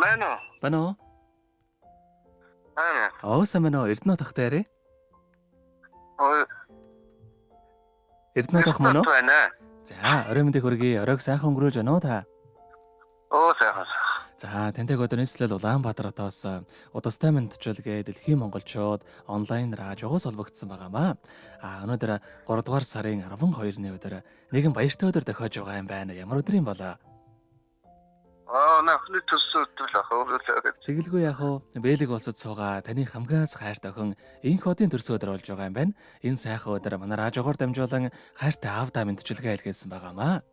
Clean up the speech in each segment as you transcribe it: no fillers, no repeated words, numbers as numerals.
Байна уу? Байна уу? Аа. Сайн байна уу? Эрдэнэ тахтай ярэ. Эрдэнэ тах мөн үү? Байна. За, орой мэндийг хүргэе. Оройг сайхан өнгөрөөж байна уу та? Сайхан. За, тантай өдөр нийслэл Улаанбаатар хотоос удастай мэдчилгээ Дэлхийн монголчууд онлайн радиогоос холбогдсон байгаамаа. Өнөөдөр 3 дугаар сарын 12-ны өдөр нэгэн баяртай өдөр тохиож байгаа юм байна. Ямар өдөр юм болоо? Нахны төсөө өдөр л ахаа. Тэгэлгүй яах вэ? Бэлэг улсад суугаа таны хамгаас хайртай охин энх одын төрсөн өдөр болж байгаа юм байна. Энэ сайхан өдөр манай радиогоор дамжуулан хайртай аавдаа мэдчилгээ илгээсэн байгаамаа.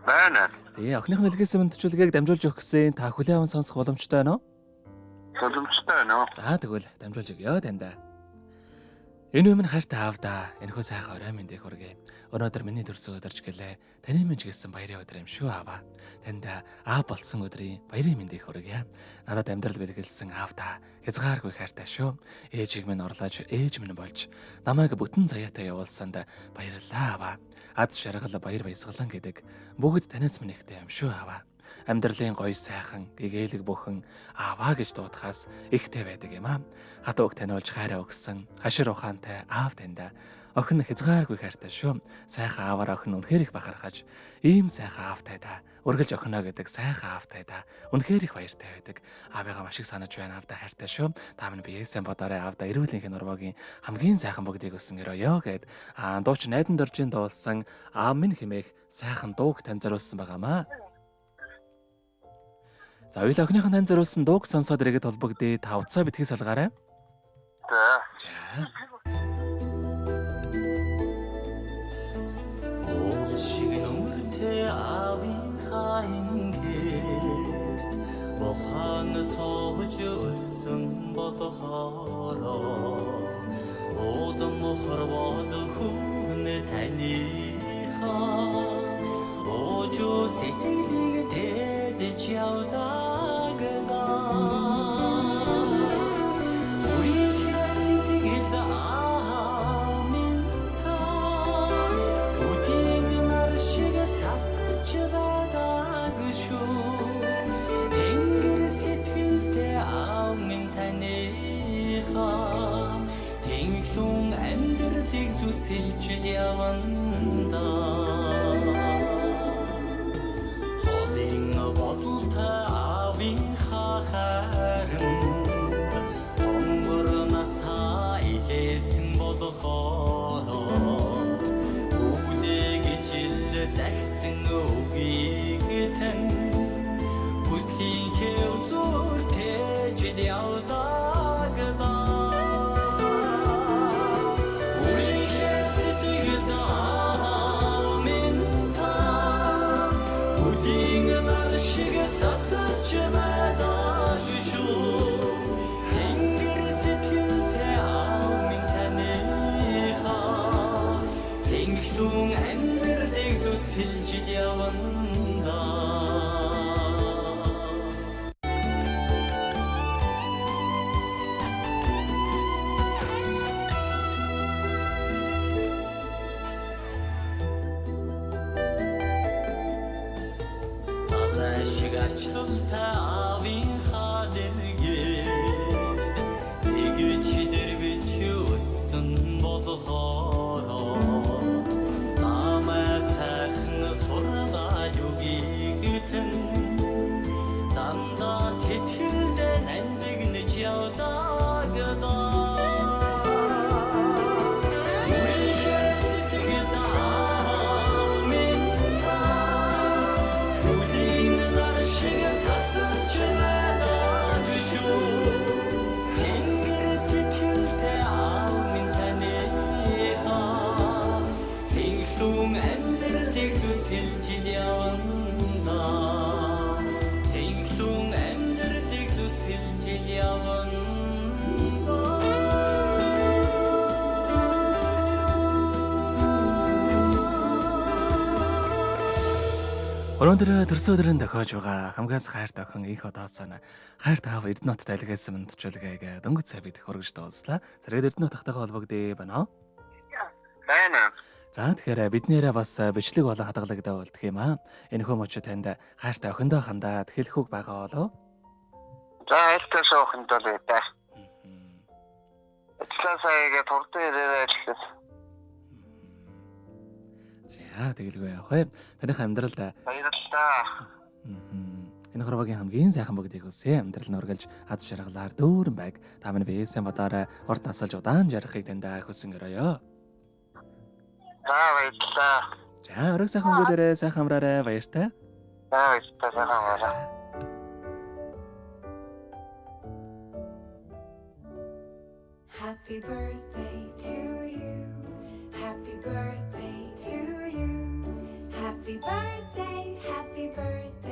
Байна. Тэгээ охиных нь илгээсэн мэдчилгээг дамжуулж өгөх гэсэн та хүлээн аван сонсох боломжтой байна уу? Боломжтой байна. За тэгвэл дамжуулж өгье танд. Энэ өмнө хайртай аавдаа энэхүү сайхан орой мэндийг хүргэе. Өнөөдөр миний төрсөн өдөрч гэлээ. Таны минь гэсэн баярын өдөр юм шүү аава. Танд аав болсон өдрийн баярын мэндийг хүргье. Надад амьдрал бэлгэлсэн аавдаа хязгааргүй хайртай шүү. Ээжийг минь орлож, ээж минь болж, намайг бүтэн заяатай явуулсанд баярлалаа аава. Аз жаргал баяр баясгалан гэдэг бүгд танаас минь ихтэй юм шүү аава. Амьдралын гоё сайхан, гэгээлэг бүхэн ааваа гэж дуудахаас ихтэй байдаг юм аа. Хатууг таниулж хайраа өгсөн, хашир ухаантай аав танда охин хязгааргүй хайртай шүү. Сайхан ааваар охин үнэхээр их бахархаж, ийм сайхан аавтай да. Үргэлж охиноо гэдэг сайхан аавтай да. Үнэхээр их баяртай байдаг. Аавыгаа маш их санаж байна аавдаа хайртай шүү. Та минь биеэсэн бодоорой аавдаа эрүүлэнх нурвогийн хамгийн сайхан бүгдийг өссөн өрөөё гэд дууч найдан доржийн дуулсан аав минь хэмээх сайхан дууг тань зориулсан байгаамаа. За хоёул охиныхон тань зориулсан дууг сонсоод ирэхэд холбогдъё. Та утсаа битгий салгаарай. За. Шиг нүмертэй аавын хаангэрт мохан цоож өссөн бодохороо одом хорвоод хүн таниха очоо сэтгэлийг тэдэж явдагнаа Сэлж яванда холын бодолтой аавын хахаран омборнасаа илээсэн болохоо үдэг жил загсан үгийг тань хүслийн хэвзүүр тэж явдаа Өнөөдөр төрсөн өдрийн тохиож байгаа хамгаас хайртай охин их одоос хайртай аав Эрдэнэттэй илгээсэн мэдчилгээг дөнгөж сая бид хүргэж дууслаа. Зэрэг Эрдэнэт тахтайгаа холбогдъё байна уу? Байна. За тэгэхээр биднээрээ бас бичлэг болон хадгалагдаа болдох юм аа. Энэхүү мөчө танд хайртай охиндоо хандаад хэлэх үг байгаа болов? За айлтаа шоохонд л байдаг. Эцлээсээ турдан ирээрэй гэж. За тэгэлгүй явах вэ. Таних амьдралд Баярлалаа. энэ хорвогийн хамгийн сайхан бүгдийг хүсье. Амьдрал нь үргэлж аз жаргалаар дүүрэн байг. Та минь биесээ бодоорой. Урд насалж удаан жарахыг тандаа хүсэн өрөөё. За баярлалаа. За өрөг сайхан өнгөлөөрэй, сайхан амраарай, баяртай. За баярлалаа. Happy birthday to you. Happy birthday to you. Happy birthday, happy birthday.